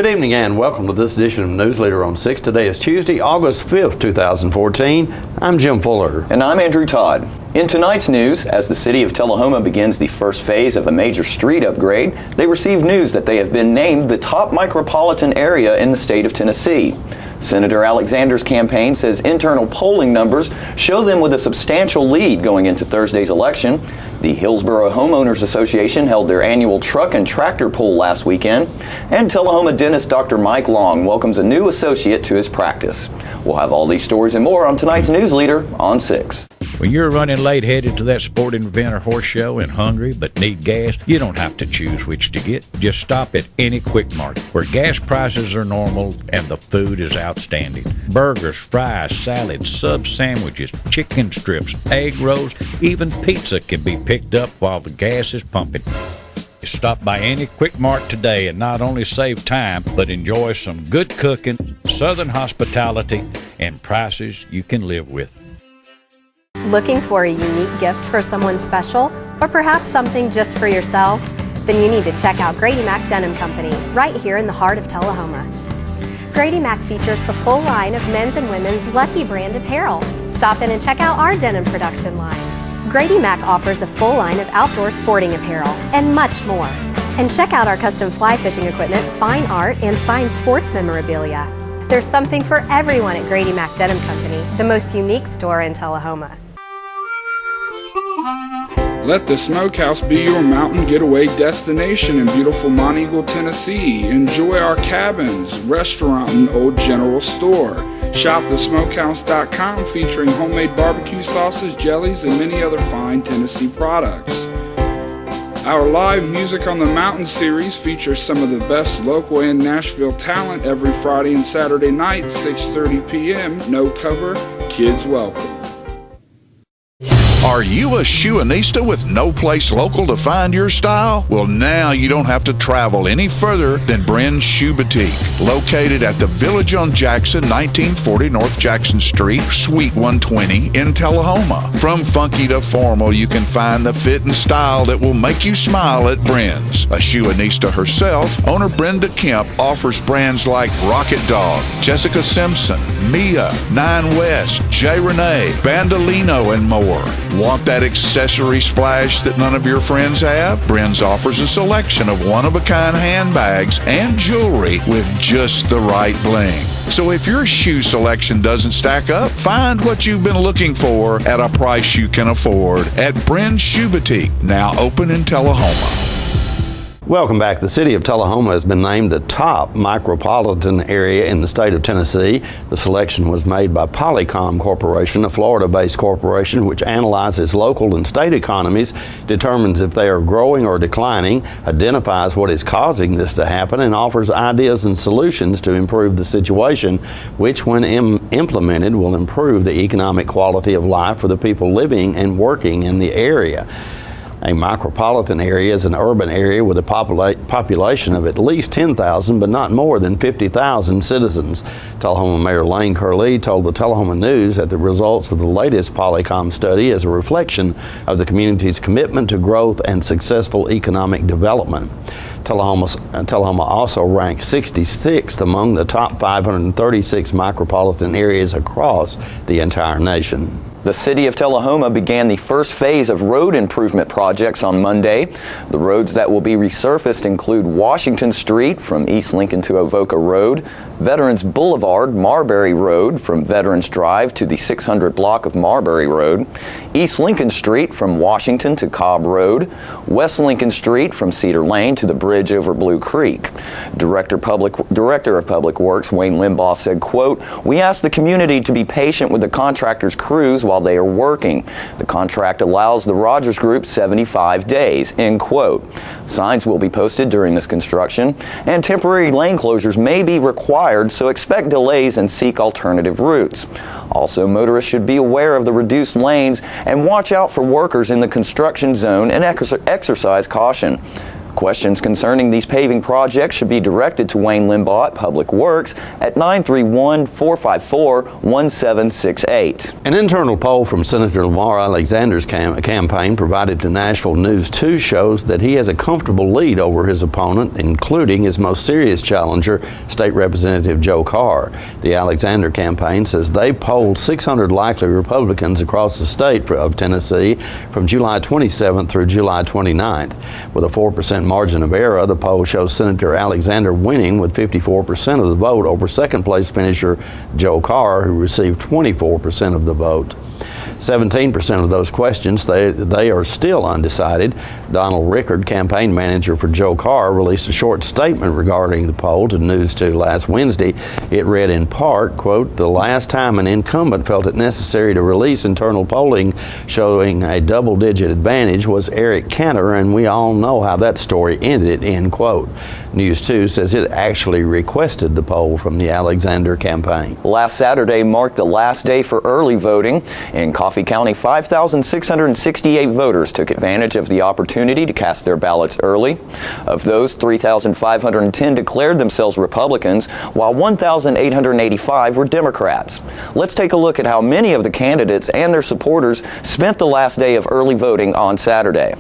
Good evening and welcome to this edition of Newsleader on 6. Today is Tuesday, August 5th, 2014. I'm Jim Fuller. And I'm Andrew Todd. In tonight's news, as the city of Tullahoma begins the first phase of a major street upgrade, they received news that they have been named the top micropolitan area in the state of Tennessee. Senator Alexander's campaign says internal polling numbers show them with a substantial lead going into Thursday's election. The Hillsborough Homeowners Association held their annual truck and tractor pull last weekend, and Tullahoma dentist Dr. Mike Long welcomes a new associate to his practice. We'll have all these stories and more on tonight's Newsleader on 6. When you're running late headed to that sporting event or horse show and hungry but need gas, you don't have to choose which to get. Just stop at any Quick Mart where gas prices are normal and the food is outstanding. Burgers, fries, salads, sub sandwiches, chicken strips, egg rolls, even pizza can be picked up while the gas is pumping. Stop by any Quick Mart today and not only save time, but enjoy some good cooking, southern hospitality, and prices you can live with. Looking for a unique gift for someone special, or perhaps something just for yourself? Then you need to check out Grady Mac Denim Company, right here in the heart of Tullahoma. Grady Mac features the full line of men's and women's Lucky brand apparel. Stop in and check out our denim production line. Grady Mac offers a full line of outdoor sporting apparel and much more. And check out our custom fly fishing equipment, fine art, and signed sports memorabilia. There's something for everyone at Grady Mac Denim Company, the most unique store in Tullahoma. Let the Smokehouse be your mountain getaway destination in beautiful Mont Eagle, Tennessee. Enjoy our cabins, restaurant, and old general store. Shop thesmokehouse.com featuring homemade barbecue sauces, jellies, and many other fine Tennessee products. Our live Music on the Mountain series features some of the best local and Nashville talent every Friday and Saturday night, 6:30 p.m. No cover, kids welcome. Are you a shoeanista with no place local to find your style? Well, now you don't have to travel any further than Bren's Shoe Boutique, located at the Village on Jackson, 1940 North Jackson Street, Suite 120 in Tullahoma. From funky to formal, you can find the fit and style that will make you smile at Bren's. A shoeanista herself, owner Brenda Kemp offers brands like Rocket Dog, Jessica Simpson, Mia, Nine West, J. Renee, Bandolino, and more. Want that accessory splash that none of your friends have? Bren's offers a selection of one-of-a-kind handbags and jewelry with just the right bling. So if your shoe selection doesn't stack up, find what you've been looking for at a price you can afford at Bren's Shoe Boutique, now open in Tullahoma. Welcome back. The city of Tullahoma has been named the top micropolitan area in the state of Tennessee. The selection was made by Polycom Corporation, a Florida-based corporation which analyzes local and state economies, determines if they are growing or declining, identifies what is causing this to happen, and offers ideas and solutions to improve the situation, which when implemented will improve the economic quality of life for the people living and working in the area. A micropolitan area is an urban area with a population of at least 10,000 but not more than 50,000 citizens. Tullahoma Mayor Lane Curley told the Tullahoma News that the results of the latest Polycom study is a reflection of the community's commitment to growth and successful economic development. Tullahoma also ranked 66th among the top 536 micropolitan areas across the entire nation. The city of Tullahoma began the first phase of road improvement projects on Monday. The roads that will be resurfaced include Washington Street from East Lincoln to Avoca Road, Veterans Boulevard, Marbury Road from Veterans Drive to the 600 block of Marbury Road, East Lincoln Street from Washington to Cobb Road, West Lincoln Street from Cedar Lane to the bridge over Blue Creek. Director of Public Works Wayne Limbaugh said, quote, "We ask the community to be patient with the contractor's crews while they are working. The contract allows the Rogers Group 75 days, end quote. Signs will be posted during this construction, and temporary lane closures may be required, so expect delays and seek alternative routes. Also, motorists should be aware of the reduced lanes and watch out for workers in the construction zone and exercise caution. Questions concerning these paving projects should be directed to Wayne Limbaugh at Public Works at 931-454-1768. An internal poll from Senator Lamar Alexander's campaign provided to Nashville News 2 shows that he has a comfortable lead over his opponent, including his most serious challenger, State Representative Joe Carr. The Alexander campaign says they polled 600 likely Republicans across the state of Tennessee from July 27th through July 29th. With a 4% margin of error, the poll shows Senator Alexander winning with 54% of the vote over second place finisher Joe Carr, who received 24% of the vote. 17% of those questions, they are still undecided. Donald Rickard, campaign manager for Joe Carr, released a short statement regarding the poll to News 2 last Wednesday. It read in part, quote, "The last time an incumbent felt it necessary to release internal polling showing a double-digit advantage was Eric Cantor, and we all know how that story ended," end quote. News 2 says it actually requested the poll from the Alexander campaign. Last Saturday marked the last day for early voting. In Coffee County, 5,668 voters took advantage of the opportunity to cast their ballots early. Of those, 3,510 declared themselves Republicans, while 1,885 were Democrats. Let's take a look at how many of the candidates and their supporters spent the last day of early voting on Saturday.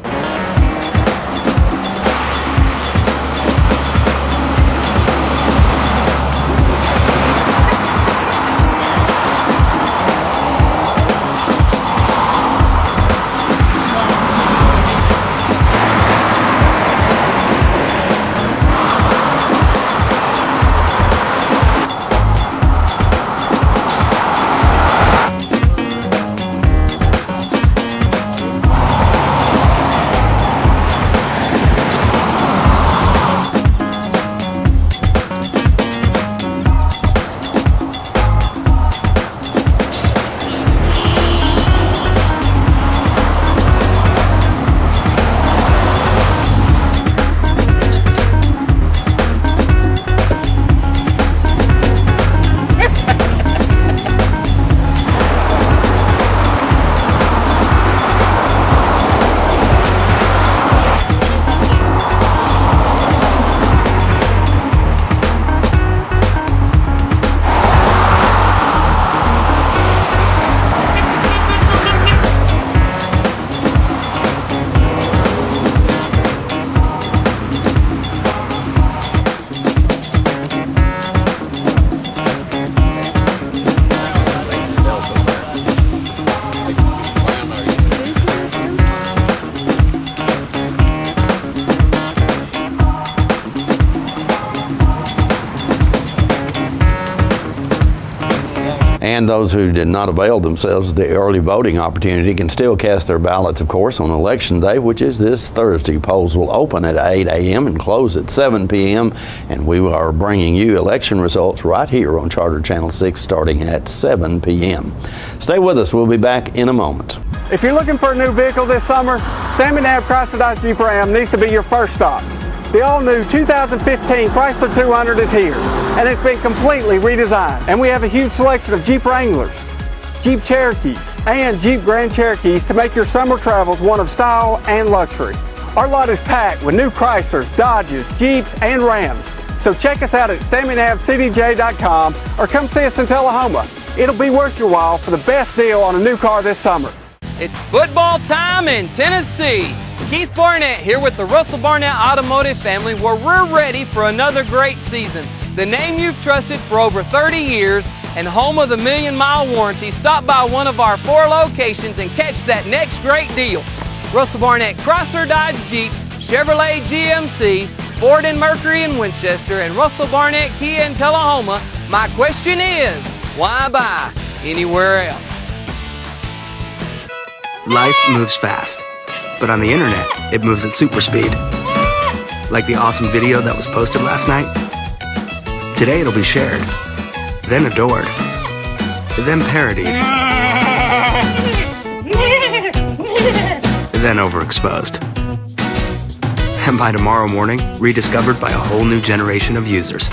And those who did not avail themselves of the early voting opportunity can still cast their ballots, of course, on Election Day, which is this Thursday. Polls will open at 8 a.m. and close at 7 p.m. And we are bringing you election results right here on Charter Channel 6 starting at 7 p.m. Stay with us. We'll be back in a moment. If you're looking for a new vehicle this summer, Stanley Nab Chrysler Dodge Jeep Ram needs to be your first stop. The all-new 2015 Chrysler 200 is here, and it's been completely redesigned. And we have a huge selection of Jeep Wranglers, Jeep Cherokees, and Jeep Grand Cherokees to make your summer travels one of style and luxury. Our lot is packed with new Chryslers, Dodges, Jeeps, and Rams. So check us out at StanleyNabCDJ.com or come see us in Tullahoma. It'll be worth your while for the best deal on a new car this summer. It's football time in Tennessee. Keith Barnett here with the Russell Barnett Automotive family, where we're ready for another great season. The name you've trusted for over 30 years and home of the million-mile warranty. Stop by one of our 4 locations and catch that next great deal. Russell Barnett Chrysler Dodge Jeep, Chevrolet GMC, Ford and Mercury in Winchester, and Russell Barnett Kia in Tullahoma. My question is, why buy anywhere else? Life moves fast, but on the internet, it moves at super speed. Like the awesome video that was posted last night. Today it'll be shared, then adored, then parodied, then overexposed. And by tomorrow morning, rediscovered by a whole new generation of users.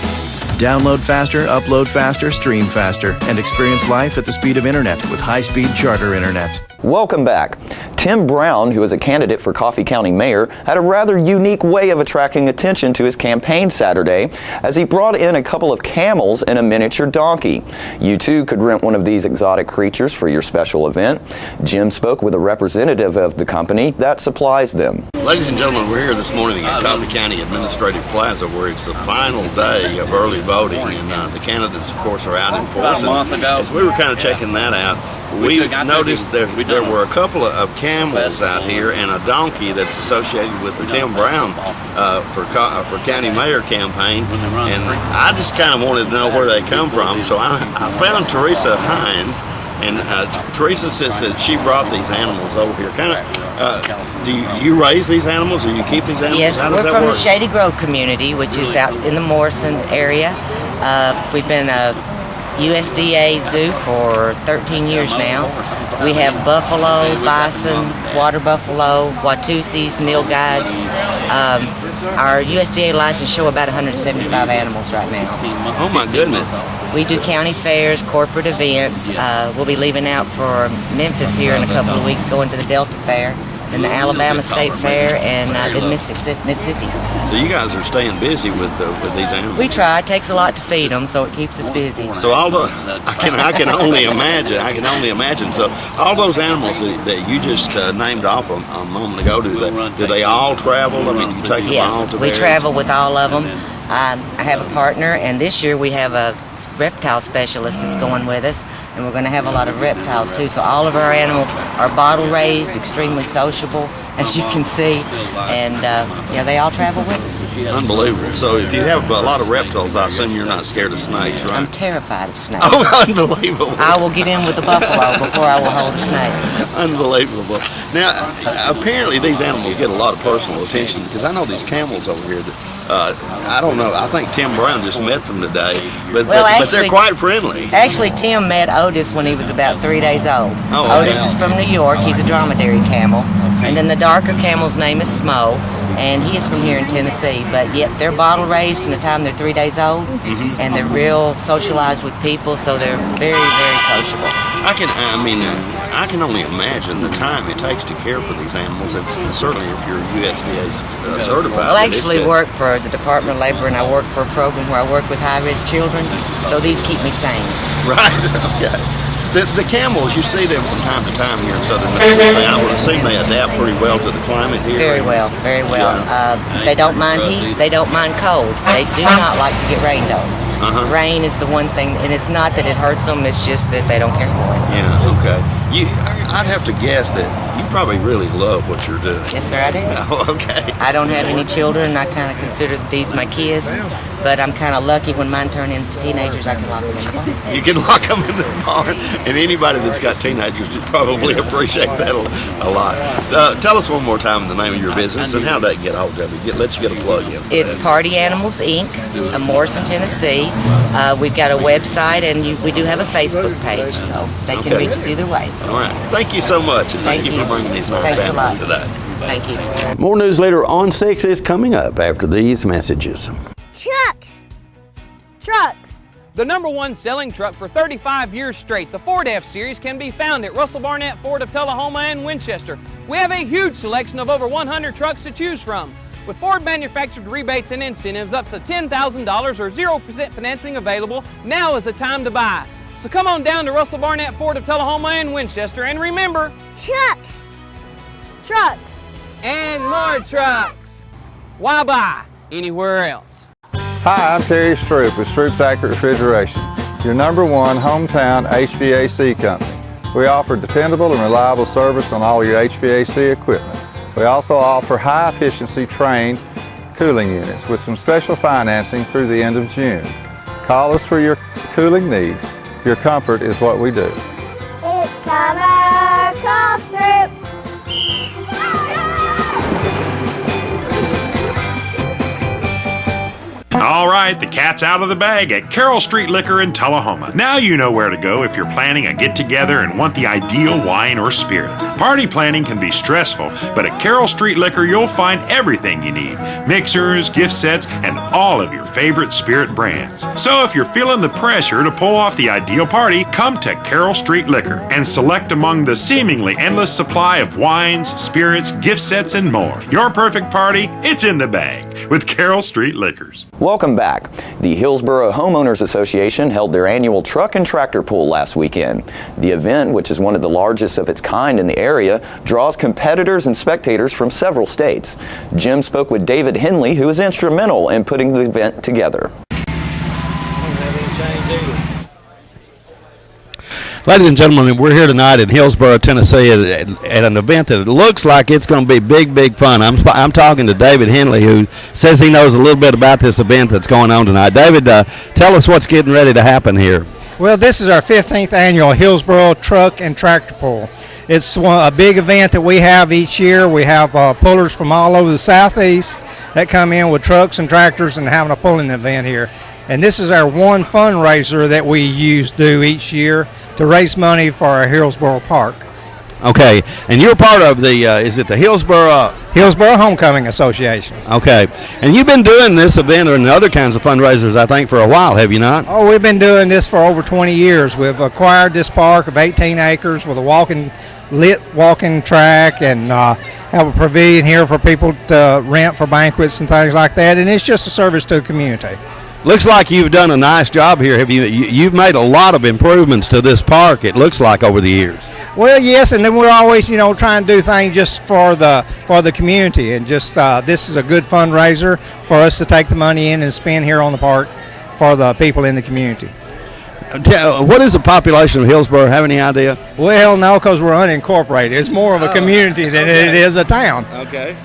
Download faster, upload faster, stream faster, and experience life at the speed of internet with high-speed Charter internet. Welcome back. Tim Brown, who is a candidate for Coffee County Mayor, had a rather unique way of attracting attention to his campaign Saturday as he brought in a couple of camels and a miniature donkey. You too could rent one of these exotic creatures for your special event. Jim spoke with a representative of the company that supplies them. Ladies and gentlemen, we're here this morning at Coffee County Administrative Plaza where it's the final day of early voting, and the candidates, of course, are out in force. As we were kind of checking that out, we noticed there were a couple of camels out here and a donkey that's associated with the Tim Brown for county mayor campaign, and I just kind of wanted to know where they come from. So I found Teresa Hines, and Teresa says that she brought these animals over here. Do you raise these animals, or you keep these animals? Yes, we're from the Shady Grove community, which is out in the Morrison area. We've been a USDA zoo for 13 years now. We have buffalo, bison, water buffalo, Watusis, nilgides. Our USDA license show about 175 animals right now. Oh my goodness. We do county fairs, corporate events. We'll be leaving out for Memphis here in a couple of weeks, going to the Delta Fair, then the Alabama State Fair, and then Mississippi. So you guys are staying busy with these animals. We try. It takes a lot to feed them, so it keeps us busy. So I can only imagine. I can only imagine. So all those animals that you just named off a moment ago, do they all travel? I mean, you take them all to we travel with all of them. I have a partner, and this year we have a reptile specialist that's going with us, and we're going to have a lot of reptiles too. So all of our animals are bottle raised, extremely sociable, as you can see, and they all travel with us. Unbelievable. So if you have a lot of reptiles, I assume you're not scared of snakes, right? I'm terrified of snakes. Oh, unbelievable. I will get in with the buffalo before I will hold a snake. Unbelievable. Now, apparently these animals get a lot of personal attention, because I know these camels over here that I don't know. I think Tim Brown just met them today, but they're quite friendly. Actually, Tim met Otis when he was about 3 days old. Oh, okay. Otis is from New York. He's a dromedary camel. And then the darker camel's name is Smo, and he is from here in Tennessee. But yet they're bottle raised from the time they're 3 days old, and they're real socialized with people, so they're very, very sociable. I can only imagine the time it takes to care for these animals, and certainly if you're USDA certified. Well, I actually work for the Department of Labor, and I work for a program where I work with high-risk children, so these keep me sane. Right, okay. The camels, you see them from time to time here in southern Mississippi. I would assume they adapt pretty well to the climate here. Very well, very well. Yeah. They don't mind heat, they don't mind cold. They do not like to get rained on. Rain is the one thing, and it's not that it hurts them, it's just that they don't care for it. Yeah, okay. I'd have to guess that you probably really love what you're doing. Yes, sir, I do. Oh, okay. I don't have any children, and I kind of consider these my kids, but I'm kind of lucky when mine turn into teenagers, I can lock them in the barn. You can lock them in the barn, and anybody that's got teenagers would probably appreciate that a lot. Tell us one more time the name of your business and how they get hold of you. Let you get a plug in. It's Party Animals, Inc., Morrison, Tennessee. We've got a website, and we do have a Facebook page, so they can reach us either way. All right. Thank you so much, and thank you for bringing these nice animals today. Thank you. More Newsleader on 6 is coming up after these messages. Trucks. The #1 selling truck for 35 years straight, the Ford F-Series, can be found at Russell Barnett Ford of Tullahoma and Winchester. We have a huge selection of over 100 trucks to choose from, with Ford manufactured rebates and incentives up to $10,000 or 0% financing available. Now is the time to buy. So come on down to Russell Barnett Ford of Tullahoma and Winchester, and remember, trucks, and more trucks. Why buy anywhere else? Hi, I'm Terry Stroop with Stroop's Accurate Refrigeration, your #1 hometown HVAC company. We offer dependable and reliable service on all your HVAC equipment. We also offer high-efficiency trained cooling units with some special financing through the end of June. Call us for your cooling needs. Your comfort is what we do. It's summer, call Stroop. All right, the cat's out of the bag at Carroll Street Liquor in Tullahoma. Now you know where to go if you're planning a get-together and want the ideal wine or spirit. Party planning can be stressful, but at Carroll Street Liquor you'll find everything you need. Mixers, gift sets, and all of your favorite spirit brands. So if you're feeling the pressure to pull off the ideal party, come to Carroll Street Liquor and select among the seemingly endless supply of wines, spirits, gift sets, and more. Your perfect party, it's in the bag with Carroll Street Liquors. Welcome back. The Hillsborough Homeowners Association held their annual truck and tractor pull last weekend. The event, which is one of the largest of its kind in the area, draws competitors and spectators from several states. Jim spoke with David Henley, who was instrumental in putting the event together. Ladies and gentlemen, we're here tonight in Hillsborough, Tennessee at an event that looks like it's going to be big fun. I'm talking to David Henley, who says he knows a little bit about this event that's going on tonight. David, tell us what's getting ready to happen here. Well, this is our 15th annual Hillsborough Truck and Tractor Pull. It's a big event that we have each year. We have pullers from all over the southeast that come in with trucks and tractors and having a pulling event here. And this is our one fundraiser that we do each year to raise money for our Hillsborough Park. Okay, and you're part of the, is it the Hillsborough Homecoming Association. Okay, and you've been doing this event and other kinds of fundraisers, I think, for a while, have you not? Oh, we've been doing this for over 20 years. We've acquired this park of 18 acres with a lit walking track and have a pavilion here for people to rent for banquets and things like that, and it's just a service to the community. Looks like you've done a nice job here. You've made a lot of improvements to this park, it looks like, over the years. Well, yes, and then we're always, trying to do things just for the community, and just this is a good fundraiser for us to take the money in and spend here on the park for the people in the community. What is the population of Hillsborough? Have any idea? Well, no, because we're unincorporated. It's more of a community than it is a town. Okay.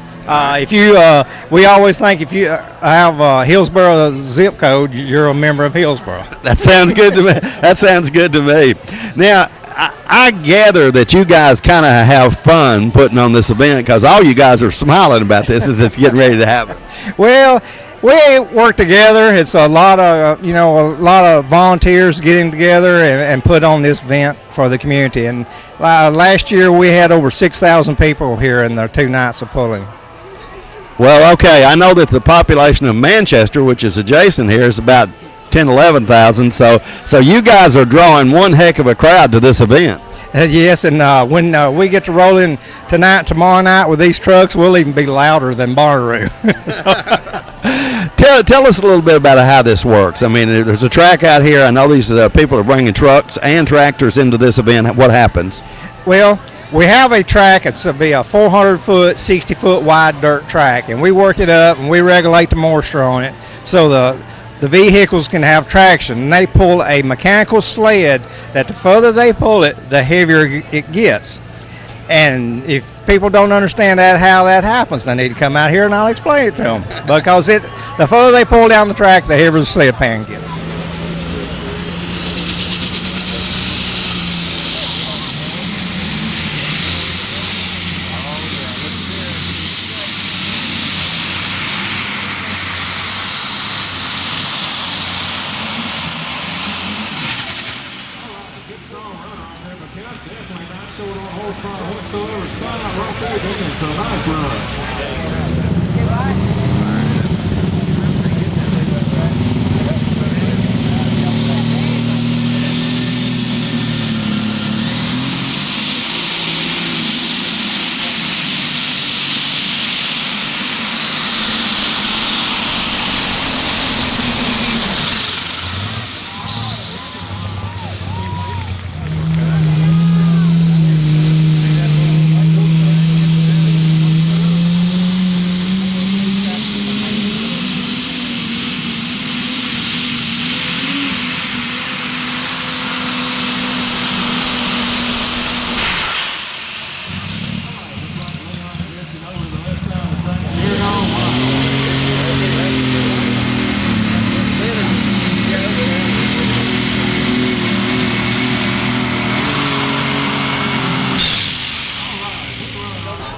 We always think if you have Hillsborough zip code, you're a member of Hillsborough. That sounds good to me. That sounds good to me. Now, I gather that you guys kind of have fun putting on this event because all you guys are smiling about this as it's getting ready to happen. Well, we work together. It's a lot of volunteers getting together and put on this event for the community. And last year we had over 6,000 people here in the 2 nights of pulling. Well, okay, I know that the population of Manchester, which is adjacent here, is about 10, 11,000. So you guys are drawing one heck of a crowd to this event. Yes, and when we get to roll in tomorrow night with these trucks, we'll even be louder than Bonnaroo. Tell us a little bit about how this works. I mean, there's a track out here. I know these people are bringing trucks and tractors into this event. What happens? Well, we have a track. It's a 400-foot, 60-foot wide dirt track, and we work it up and we regulate the moisture on it so the vehicles can have traction. And they pull a mechanical sled that the further they pull it, the heavier it gets. And if people don't understand how that happens, they need to come out here and I'll explain it to them. Because the further they pull down the track, the heavier the sled pan gets.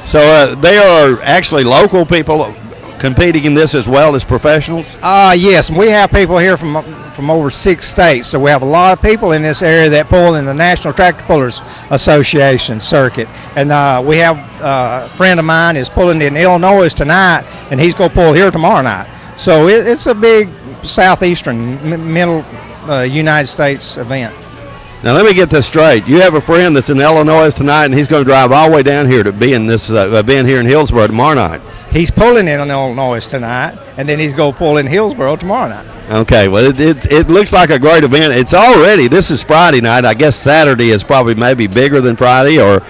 So they are actually local people competing in this as well as professionals? Yes, and we have people here from over 6 states, so we have a lot of people in this area that pull in the National Tractor Pullers Association circuit. And we have a friend of mine is pulling in Illinois tonight, and he's going to pull here tomorrow night. So it's a big southeastern, middle United States event. Now let me get this straight. You have a friend that's in Illinois tonight, and he's going to drive all the way down here to be in this event here in Hillsboro tomorrow night. He's pulling in Illinois tonight, and then he's going to pull in Hillsboro tomorrow night. Okay, well, it looks like a great event. It's already, this is Friday night. I guess Saturday is probably maybe bigger than Friday, or?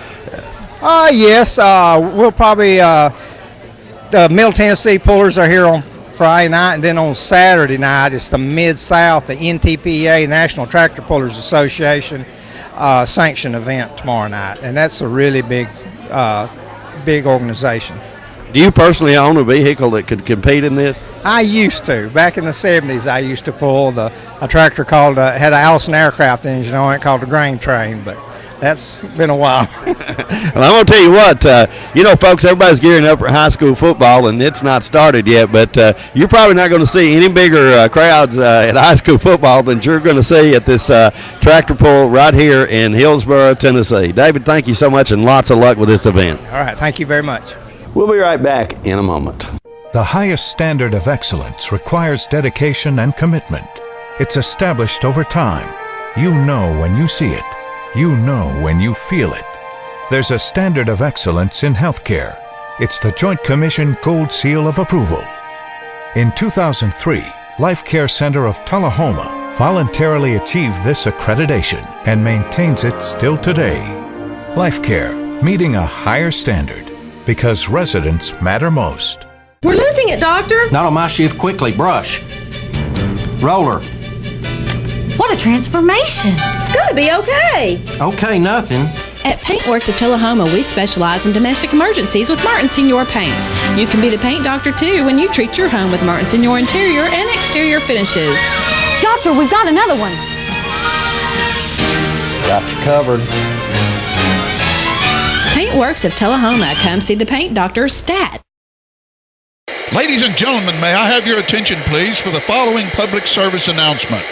Yes, we'll probably, the Middle Tennessee pullers are here on Friday night, and then on Saturday night it's the Mid-South, the NTPA, National Tractor Pullers Association sanction event tomorrow night, and that's a really big organization. Do you personally own a vehicle that could compete in this? I used to. Back in the 70s, I used to pull a tractor called, had an Allison aircraft engine on it called the grain train, but that's been a while. Well, I'm going to tell you what, folks, everybody's gearing up for high school football, and it's not started yet, but you're probably not going to see any bigger crowds at high school football than you're going to see at this tractor pull right here in Hillsboro, Tennessee. David, thank you so much, and lots of luck with this event. All right, thank you very much. We'll be right back in a moment. The highest standard of excellence requires dedication and commitment. It's established over time. You know when you see it. You know when you feel it. There's a standard of excellence in healthcare. It's the Joint Commission Gold Seal of Approval. In 2003, Life Care Center of Tullahoma voluntarily achieved this accreditation and maintains it still today. Life Care, meeting a higher standard because residents matter most. We're losing it, Doctor. Not on my shift. Quickly, brush. Roller. What a transformation. It's got to be okay. Okay, nothing. At Paintworks of Tullahoma, we specialize in domestic emergencies with Martin Senior Paints. You can be the paint doctor, too, when you treat your home with Martin Senior interior and exterior finishes. Doctor, we've got another one. Got you covered. Paintworks of Tullahoma. Come see the paint doctor, Stat. Ladies and gentlemen, may I have your attention, please, for the following public service announcement.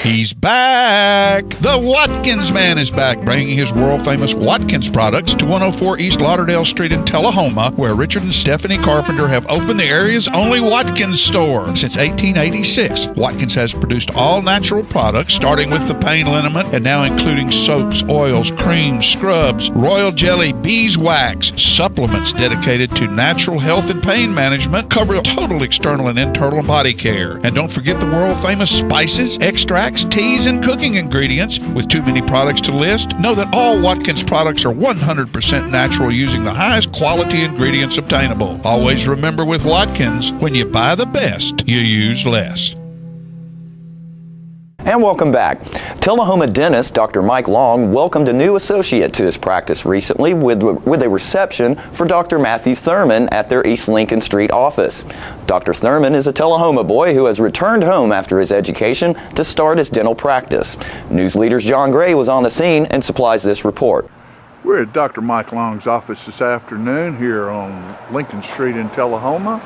He's back! The Watkins Man is back, bringing his world-famous Watkins products to 104 East Lauderdale Street in Tullahoma, where Richard and Stephanie Carpenter have opened the area's only Watkins store. Since 1886, Watkins has produced all-natural products, starting with the pain liniment and now including soaps, oils, creams, scrubs, royal jelly, beeswax, supplements dedicated to natural health and pain management, cover total external and internal body care. And don't forget the world-famous spices, extracts, teas, and cooking ingredients. With too many products to list, know that all Watkins products are 100% natural using the highest quality ingredients obtainable. Always remember with Watkins, when you buy the best, you use less. And welcome back. Tullahoma dentist Dr. Mike Long welcomed a new associate to his practice recently with a reception for Dr. Matthew Thurman at their East Lincoln Street office. Dr. Thurman is a Tullahoma boy who has returned home after his education to start his dental practice. Newsleader's John Gray was on the scene and supplies this report. We're at Dr. Mike Long's office this afternoon here on Lincoln Street in Tullahoma,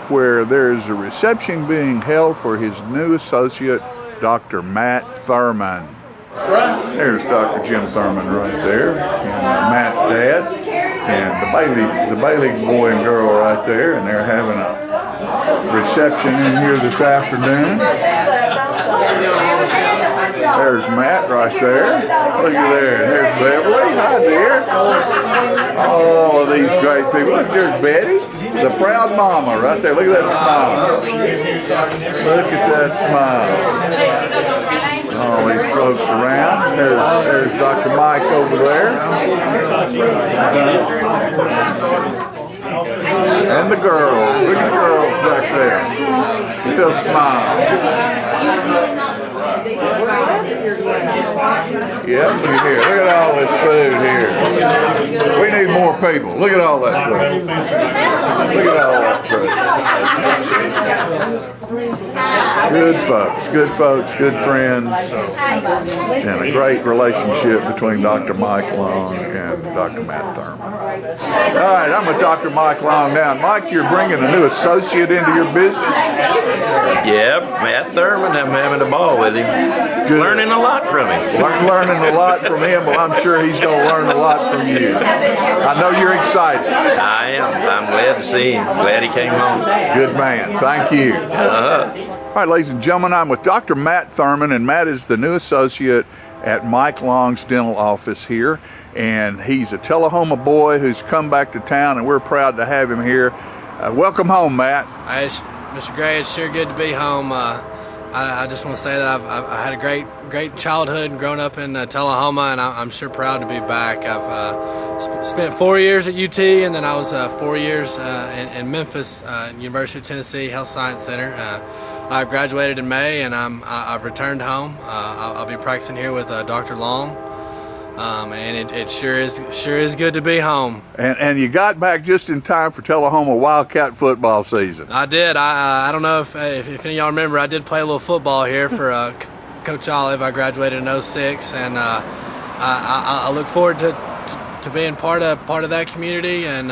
where there is a reception being held for his new associate, Dr. Matt Thurman. There's Dr. Jim Thurman right there, and Matt's dad, and the Bailey boy and girl right there, and they're having a reception in here this afternoon. There's Matt right there. Look at there. There's Beverly. Hi, dear. All of these great people. Look, there's Betty, the proud mama right there. Look at that smile. Look at that smile. All these folks around. There's Dr. Mike over there. And the girls. Look at the girls back there. Just smile. Yep, look here. Look at all this food here. We need more people. Look at all that food. Look at all that food. Good folks, good friends, and a great relationship between Dr. Mike Long and Dr. Matt Thurman. All right, I'm with Dr. Mike Long now. Mike, you're bringing a new associate into your business? Yep, Matt Thurman. I'm having a ball with him. Good. Learning a lot from him. Learning a lot from him. Well, I'm sure he's going to learn a lot from you. I know you're excited. I am. I'm glad to see him. Glad he came home. Good man. Thank you. All right, ladies and gentlemen, I'm with Dr. Matt Thurman, and Matt is the new associate at Mike Long's dental office here. And he's a Tullahoma boy who's come back to town, and we're proud to have him here. Welcome home, Matt. Mr. Gray, it's sure good to be home. I just want to say that I had a great childhood and grown up in Tullahoma, and I'm sure proud to be back. I've spent 4 years at UT, and then I was 4 years in Memphis, University of Tennessee Health Science Center. I graduated in May, and I've returned home. I'll be practicing here with Dr. Long. And it sure is good to be home. And you got back just in time for Tullahoma Wildcat football season. I did. I don't know if any of y'all remember, I did play a little football here for Coach Olive. I graduated in 06, and I look forward to being part of that community and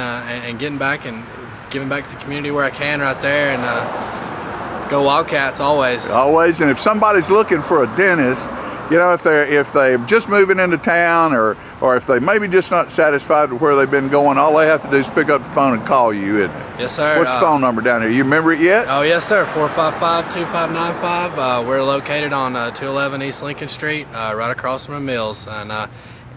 getting back and giving back to the community where I can right there, and go Wildcats always. Always. And if somebody's looking for a dentist, you know, if they're just moving into town, or if they maybe just not satisfied with where they've been going, all they have to do is pick up the phone and call you, isn't it? Yes, sir. What's the phone number down here? You remember it yet? Oh, yes, sir. 455-2595. We're located on 211 East Lincoln Street, right across from the Mills. And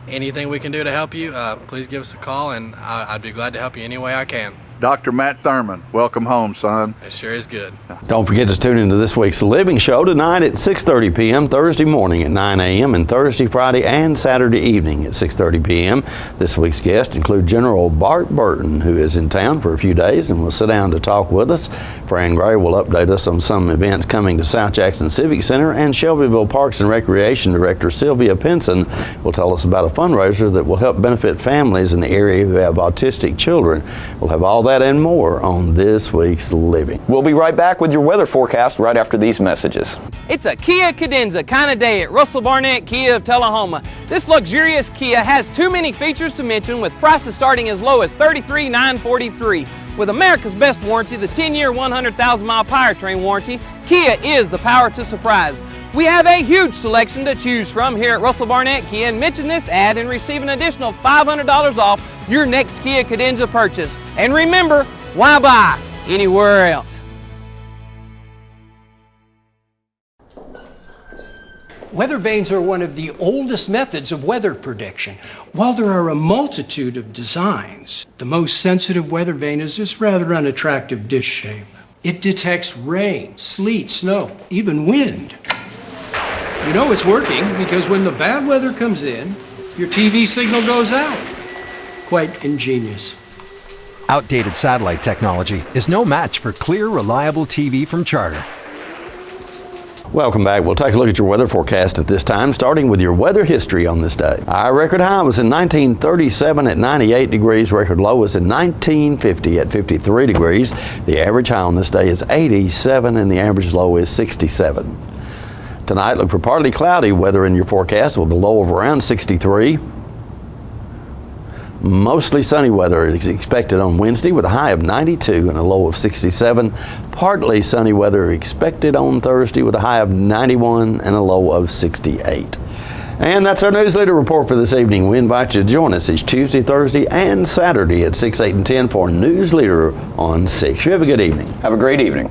anything we can do to help you, please give us a call, and I'd be glad to help you any way I can. Dr. Matt Thurman, welcome home, son. It sure is good. Don't forget to tune into this week's Living Show tonight at 6:30 p.m., Thursday morning at 9 a.m., and Thursday, Friday, and Saturday evening at 6:30 p.m. This week's guests include General Bart Burton, who is in town for a few days and will sit down to talk with us. Fran Gray will update us on some events coming to South Jackson Civic Center, and Shelbyville Parks and Recreation Director Sylvia Pinson will tell us about a fundraiser that will help benefit families in the area who have autistic children. We'll have all that and more on this week's Living. We'll be right back with your weather forecast right after these messages. It's a Kia Cadenza kind of day at Russell Barnett Kia of Tullahoma. This luxurious Kia has too many features to mention, with prices starting as low as $33,943. With America's best warranty, the 10-year, 100,000-mile powertrain warranty, Kia is the power to surprise. We have a huge selection to choose from here at Russell Barnett Kia, and mention this ad and receive an additional $500 off your next Kia Cadenza purchase. And remember, why buy anywhere else? Weather vanes are one of the oldest methods of weather prediction. While there are a multitude of designs, the most sensitive weather vane is this rather unattractive dish shape. It detects rain, sleet, snow, even wind. You know it's working because when the bad weather comes in, your TV signal goes out. Quite ingenious. Outdated satellite technology is no match for clear, reliable TV from Charter. Welcome back. We'll take a look at your weather forecast at this time, starting with your weather history on this day. Our record high was in 1937 at 98 degrees. Record low was in 1950 at 53 degrees. The average high on this day is 87 and the average low is 67. Tonight, look for partly cloudy weather in your forecast with a low of around 63. Mostly sunny weather is expected on Wednesday with a high of 92 and a low of 67. Partly sunny weather expected on Thursday with a high of 91 and a low of 68. And that's our Newsleader report for this evening. We invite you to join us each Tuesday, Thursday, and Saturday at 6, 8, and 10 for Newsleader on 6. You have a good evening. Have a great evening.